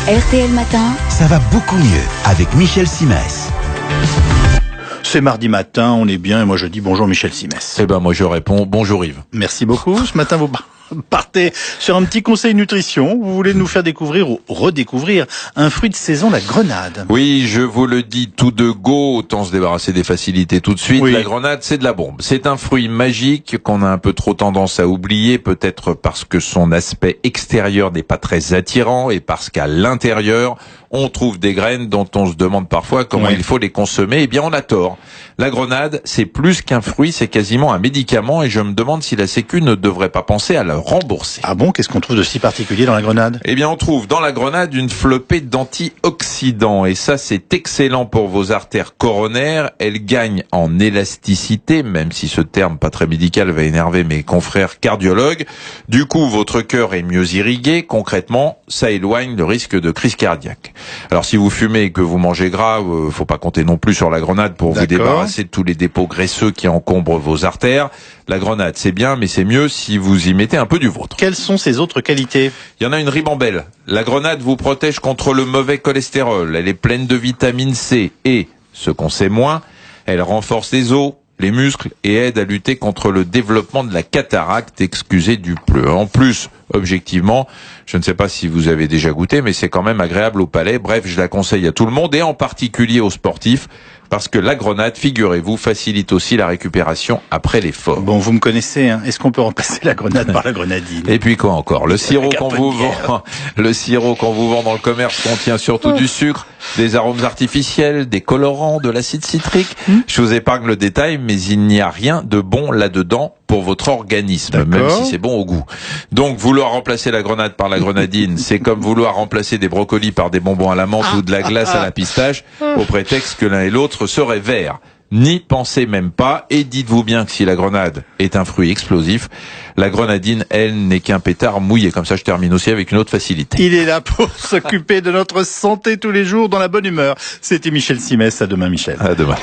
RTL Matin. Ça va beaucoup mieux avec Michel Simès. C'est mardi matin, on est bien et moi je dis bonjour Michel Simès. Eh ben moi je réponds bonjour Yves. Merci beaucoup. Ce matin vous partez sur un petit conseil nutrition. Vous voulez nous faire découvrir ou redécouvrir un fruit de saison, la grenade. Oui, je vous le dis tout de go, autant se débarrasser des facilités tout de suite. Oui. La grenade, c'est de la bombe. C'est un fruit magique qu'on a un peu trop tendance à oublier, peut-être parce que son aspect extérieur n'est pas très attirant et parce qu'à l'intérieur, on trouve des graines dont on se demande parfois comment il faut les consommer. Eh bien, on a tort. La grenade, c'est plus qu'un fruit, c'est quasiment un médicament et je me demande si la Sécu ne devrait pas penser à le rembourser. Ah bon, qu'est-ce qu'on trouve de si particulier dans la grenade? Eh bien, on trouve dans la grenade une flopée d'antioxydants et ça, c'est excellent pour vos artères coronaires. Elle gagne en élasticité, même si ce terme pas très médical va énerver mes confrères cardiologues. Du coup, votre cœur est mieux irrigué. Concrètement, ça éloigne le risque de crise cardiaque. Alors, si vous fumez et que vous mangez gras, faut pas compter non plus sur la grenade pour vous débarrasser de tous les dépôts graisseux qui encombrent vos artères. La grenade, c'est bien, mais c'est mieux si vous y mettez un peu du vôtre. Quelles sont ses autres qualités? Il y en a une ribambelle. La grenade vous protège contre le mauvais cholestérol. Elle est pleine de vitamine C et, ce qu'on sait moins, elle renforce les os, les muscles et aide à lutter contre le développement de la cataracte, excusez du peu. En plus, objectivement, je ne sais pas si vous avez déjà goûté, mais c'est quand même agréable au palais. Bref, je la conseille à tout le monde et en particulier aux sportifs, parce que la grenade, figurez-vous, facilite aussi la récupération après l'effort. Bon, vous me connaissez, hein. Est-ce qu'on peut remplacer la grenade par la grenadine? Et puis quoi encore? Le sirop qu'on vous vend dans le commerce contient surtout du sucre, des arômes artificiels, des colorants, de l'acide citrique. Je vous épargne le détail, mais il n'y a rien de bon là-dedans pour votre organisme, même si c'est bon au goût. Donc, vouloir remplacer la grenade par la grenadine, c'est comme vouloir remplacer des brocolis par des bonbons à la menthe ou de la glace à la pistache, au prétexte que l'un et l'autre seraient verts. N'y pensez même pas, et dites-vous bien que si la grenade est un fruit explosif, la grenadine, elle, n'est qu'un pétard mouillé. Comme ça, je termine aussi avec une autre facilité. Il est là pour s'occuper de notre santé tous les jours dans la bonne humeur. C'était Michel Simès. À demain, Michel. À demain.